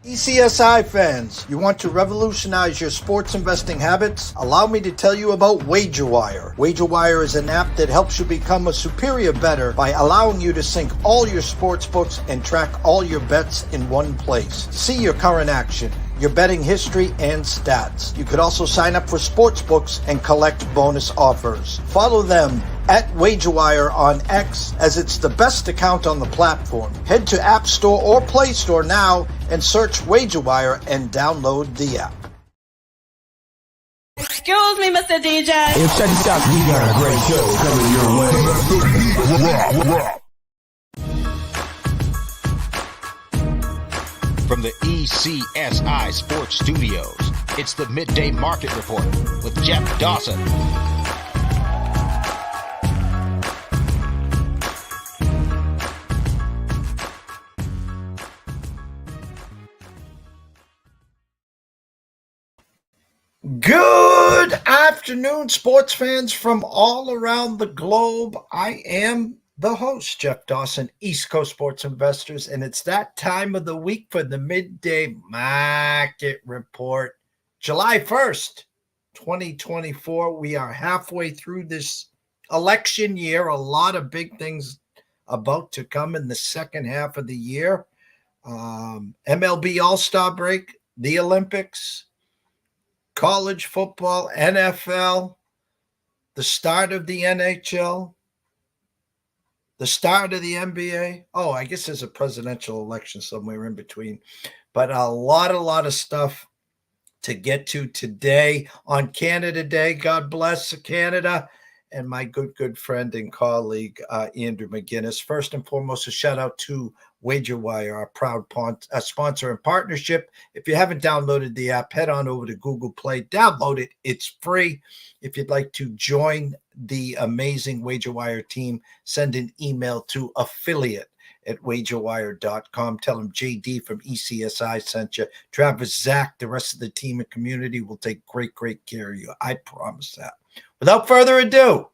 TPCSI fans, you want to revolutionize your sports investing habits? Allow me to tell you about WagerWire. WagerWire is an app that helps you become a superior bettor by allowing you to sync all your sports books and track all your bets in one place. See your current action, your betting history, and stats. You could also sign up for sports books and collect bonus offers. Follow them at WagerWire on X, as it's the best account on the platform. Head to App Store or Play Store now and search WagerWire and download the app. Excuse me, Mr. DJ. Hey, check this out. We got a great show coming your way. From the ECSI Sports Studios, it's the Midday Market Report with Jeff Dawson. Good afternoon, sports fans from all around the globe. I am the host, Jeff Dawson, East Coast Sports Investors, and it's that time of the week for the Midday Market Report. July 1st, 2024. We are halfway through this election year. A lot of big things about to come in the second half of the year. MLB All-Star break, the Olympics, college football, NFL, the start of the NHL, the start of the NBA. Oh, I guess there's a presidential election somewhere in between. But a lot of stuff to get to today on Canada Day. God bless Canada. And my good friend and colleague, Andrew McInnis. First and foremost, a shout out to WagerWire, our proud sponsor and partnership. If you haven't downloaded the app, head on over to Google Play. Download it. It's free. If you'd like to join the amazing WagerWire team, send an email to affiliate@wagerwire.com. Tell them JD from ECSI sent you. Travis, Zach, the rest of the team and community will take great care of you. I promise that. Without further ado,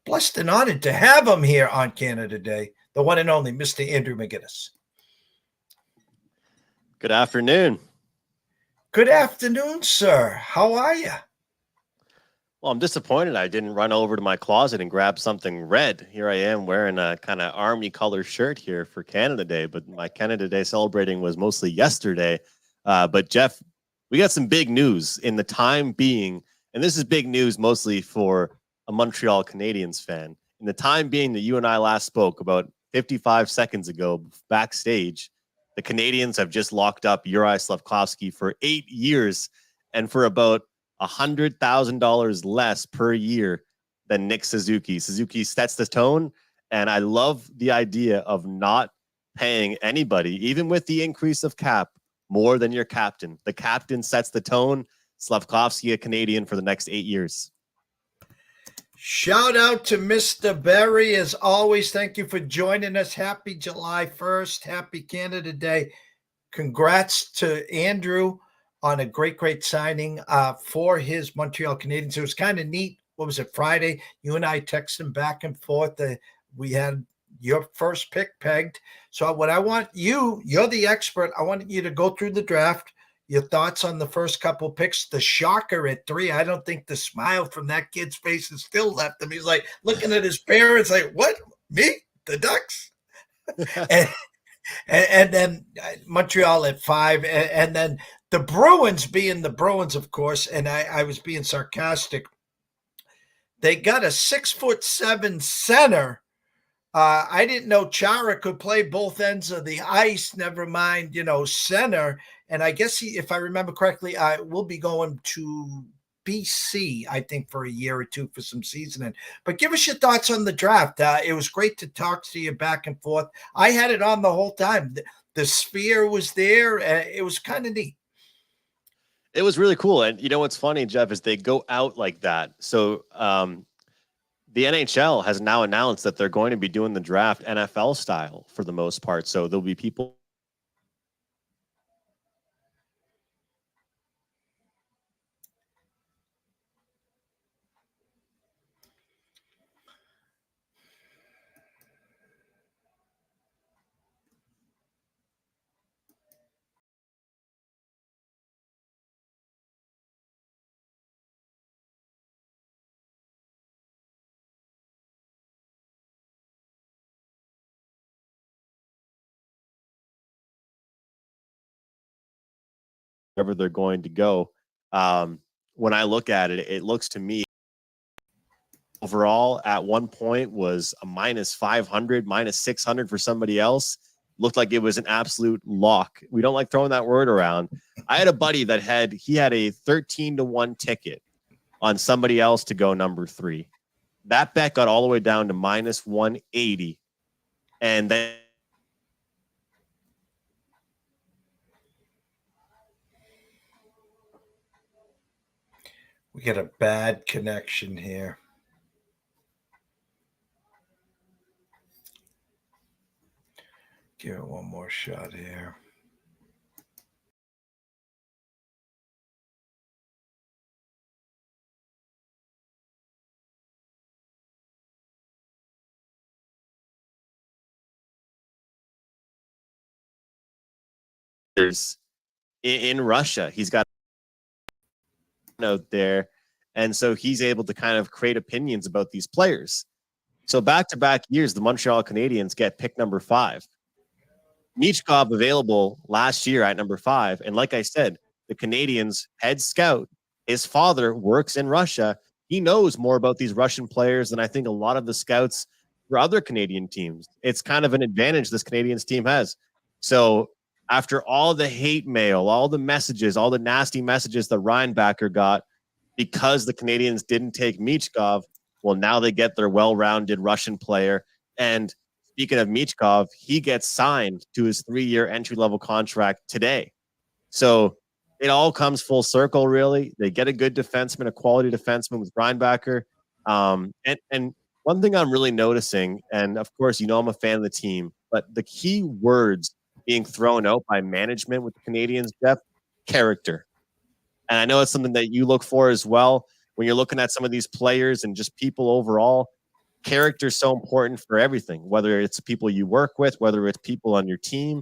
blessed and honored to have him here on Canada Day, the one and only Mr. Andrew McInnis. Good afternoon. Good afternoon, sir. How are you? Well, I'm disappointed I didn't run over to my closet and grab something red. Here I am wearing a kind of army color shirt here for Canada Day, but my Canada Day celebrating was mostly yesterday. But Jeff, we got some big news in the time being, and this is big news mostly for a Montreal Canadiens fan. In the time being that you and I last spoke about 55 seconds ago backstage, the Canadiens have just locked up Juraj Slafkovsky for 8 years and for about $100,000 less per year than Nick Suzuki. Suzuki sets the tone, and I love the idea of not paying anybody, even with the increase of cap, more than your captain. The captain sets the tone. Slafkovsky, a Canadian for the next 8 years. Shout out to Mr. Berry. As always, thank you for joining us. Happy July 1st. Happy Canada Day. Congrats to Andrew on a great signing for his Montreal Canadiens. It was kind of neat. What was it, Friday? You and I texted back and forth. We had your first pick pegged. So what I want you're the expert. I want you to go through the draft. Your thoughts on the first couple picks. The shocker at 3. I don't think the smile from that kid's face is still left him. He's like looking at his parents like, what? Me? The Ducks? and then Montreal at 5. And then the Bruins being the Bruins, of course, and I was being sarcastic. They got a 6'7" center. I didn't know Chara could play both ends of the ice, never mind, center. And I guess if I remember correctly, we'll be going to BC, I think, for a year or two for some seasoning. But give us your thoughts on the draft. It was great to talk to you back and forth. I had it on the whole time. The sphere was there. It was kind of neat. It was really cool. And you know what's funny, Jeff, is they go out like that. So the NHL has now announced that they're going to be doing the draft NFL style for the most part. So there'll be people wherever they're going to go. When I look at it, it looks to me overall at one point was a minus 500, minus 600 for somebody else. Looked like it was an absolute lock. We don't like throwing that word around. I had a buddy that had a 13-1 ticket on somebody else to go number 3. That bet got all the way down to minus 180. And then we get a bad connection here. Give it one more shot here. there's in Russia, he's got a note there. And so he's able to kind of create opinions about these players. So back-to-back years, the Montreal Canadiens get pick number 5. Michkov available last year at number 5. And like I said, the Canadiens head scout, his father works in Russia. He knows more about these Russian players than I think a lot of the scouts for other Canadian teams. It's kind of an advantage this Canadiens team has. So after all the hate mail, all the messages, all the nasty messages that Reinbacher got because the Canadiens didn't take Michkov, well, now they get their well-rounded Russian player. And speaking of Michkov, he gets signed to his 3-year entry-level contract today. So it all comes full circle, really. They get a good defenseman, a quality defenseman with Reinbacher. And one thing I'm really noticing, and of course, I'm a fan of the team, but the key words being thrown out by management with the Canadiens, Jeff, character. And I know it's something that you look for as well when you're looking at some of these players and just people overall. Character is so important for everything, whether it's people you work with, whether it's people on your team.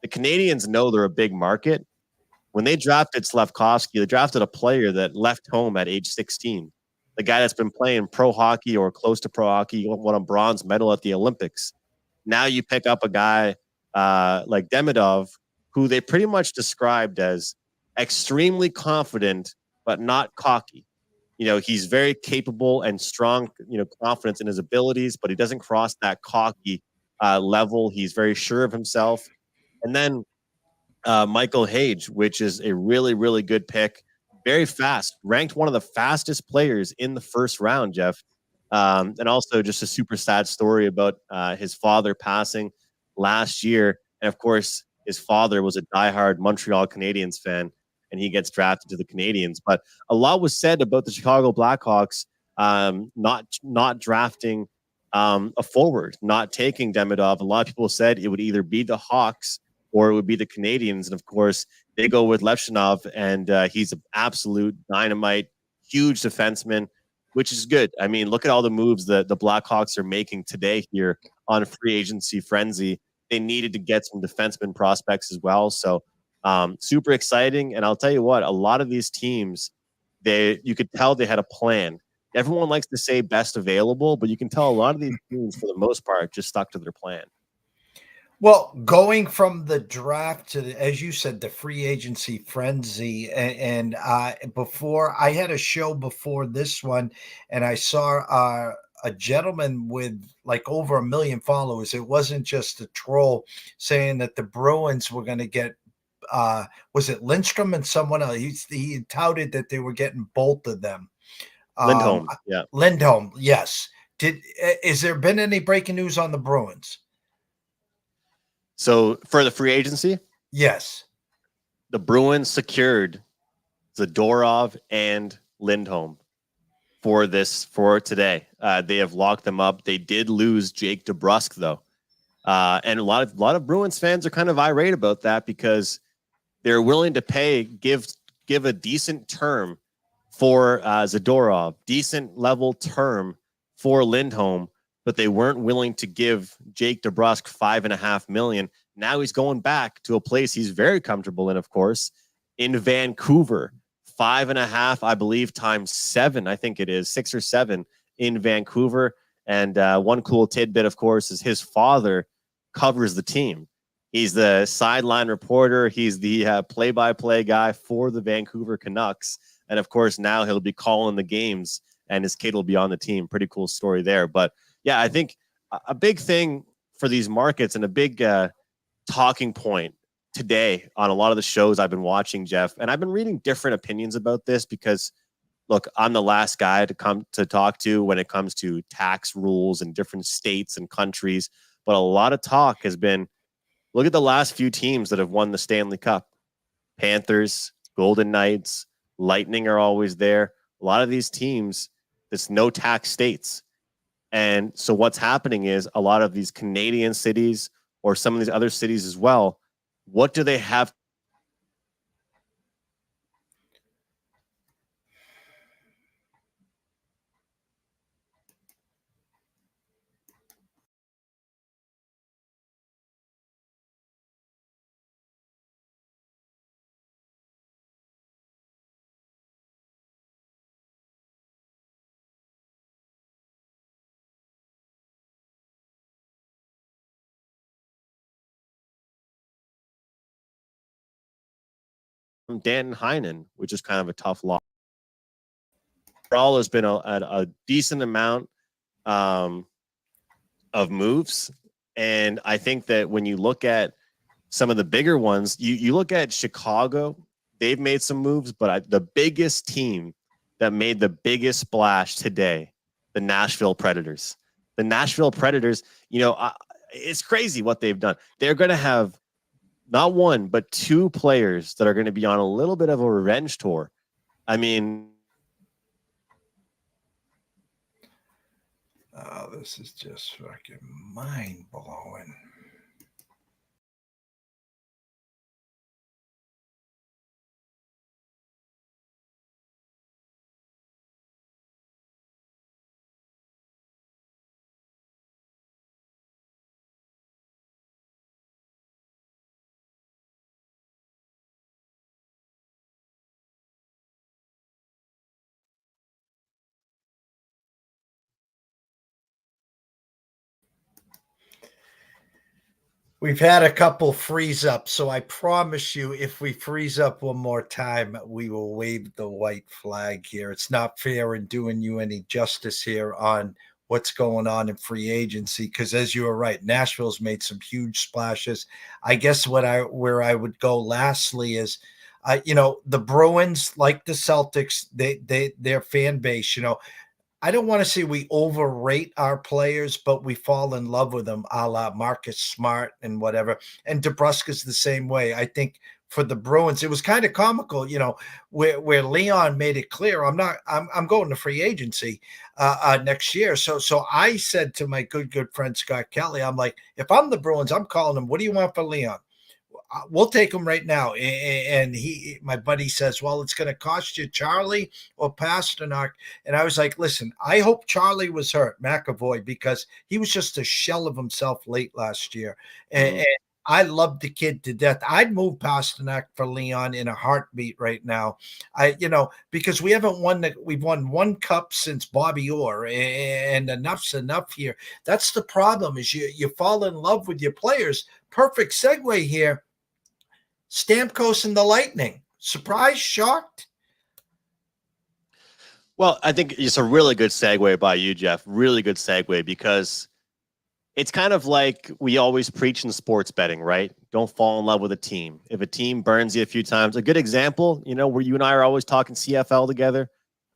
The Canadiens know they're a big market. When they drafted Slafkovsky, they drafted a player that left home at age 16. The guy that's been playing pro hockey or close to pro hockey, won a bronze medal at the Olympics. Now you pick up a guy like Demidov, who they pretty much described as extremely confident, but not cocky. He's very capable and strong, confidence in his abilities, but he doesn't cross that cocky level. He's very sure of himself. And then Michael Hage, which is a really, really good pick. Very fast, ranked one of the fastest players in the first round, Jeff. And also just a super sad story about his father passing last year. And of course, his father was a diehard Montreal Canadiens fan, and he gets drafted to the Canadiens. But a lot was said about the Chicago Blackhawks not drafting a forward, not taking Demidov. A lot of people said it would either be the Hawks or it would be the Canadiens. And of course, they go with Levchinov, and he's an absolute dynamite, huge defenseman, which is good. I mean, look at all the moves that the Blackhawks are making today here on free agency frenzy. They needed to get some defenseman prospects as well. So super exciting. And I'll tell you what, a lot of these teams, you could tell they had a plan. Everyone likes to say best available, but you can tell a lot of these teams, for the most part, just stuck to their plan. Well, going from the draft to, as you said, the free agency frenzy, and before I had a show before this one, and I saw a gentleman with like over 1 million followers. It wasn't just a troll saying that the Bruins were going to get, was it Lindstrom and someone else? He touted that they were getting both of them. Lindholm, yeah. Lindholm, yes. Is there been any breaking news on the Bruins? So for the free agency, yes, the Bruins secured Zadorov and Lindholm for today. They have locked them up. They did lose Jake DeBrusk though, and a lot of Bruins fans are kind of irate about that because they're willing to give a decent term for Zadorov, decent level term for Lindholm, but they weren't willing to give Jake DeBrusk $5.5 million. Now he's going back to a place he's very comfortable in, of course, in Vancouver. 5.5, I believe, times 7. I think it is 6 or 7 in Vancouver. And one cool tidbit, of course, is his father covers the team. He's the sideline reporter. He's the play-by-play guy for the Vancouver Canucks. And, of course, now he'll be calling the games, and his kid will be on the team. Pretty cool story there. But, yeah, I think a big thing for these markets and a big talking point today on a lot of the shows I've been watching, Jeff, and I've been reading different opinions about this because, look, I'm the last guy to come to talk to when it comes to tax rules in different states and countries. But a lot of talk has been, look at the last few teams that have won the Stanley Cup. Panthers, Golden Knights, Lightning are always there. A lot of these teams, it's no tax states. And so what's happening is a lot of these Canadian cities or some of these other cities as well, what do they have? Dan Heinen, which is kind of a tough loss. Overall, has been a decent amount of moves. And I think that when you look at some of the bigger ones, you look at Chicago, they've made some moves, but the biggest team that made the biggest splash today, the Nashville Predators. The Nashville Predators, it's crazy what they've done. They're going to have not one, but two players that are going to be on a little bit of a revenge tour. I mean, oh, this is just fucking mind-blowing. We've had a couple freeze up, so I promise you, if we freeze up one more time, we will wave the white flag here. It's not fair in doing you any justice here on what's going on in free agency, because as you were right, Nashville's made some huge splashes. I guess where I would go lastly is, the Bruins, like the Celtics, their fan base, I don't want to say we overrate our players, but we fall in love with them, a la Marcus Smart and whatever. And DeBrusque's the same way. I think for the Bruins, it was kind of comical, where Leon made it clear, I'm going to free agency next year. So I said to my good friend Scott Kelly, I'm like, if I'm the Bruins, I'm calling him. What do you want for Leon? We'll take him right now. And my buddy says, well, it's going to cost you Charlie or Pasternak. And I was like, listen, I hope Charlie was hurt, McAvoy, because he was just a shell of himself late last year. And I love the kid to death. I'd move Pasternak for Leon in a heartbeat right now. Because we've won one cup since Bobby Orr, and enough's enough here. That's the problem, is you fall in love with your players. Perfect segue here. Stamkos and the Lightning. Surprised? Shocked? Well, I think it's a really good segue by you, Jeff. Really good segue, because it's kind of like we always preach in sports betting, right? Don't fall in love with a team. If a team burns you a few times, a good example, where you and I are always talking CFL together,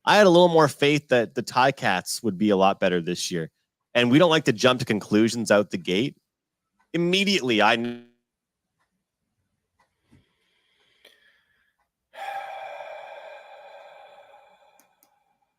I had a little more faith that the Ticats would be a lot better this year. And we don't like to jump to conclusions out the gate. Immediately, I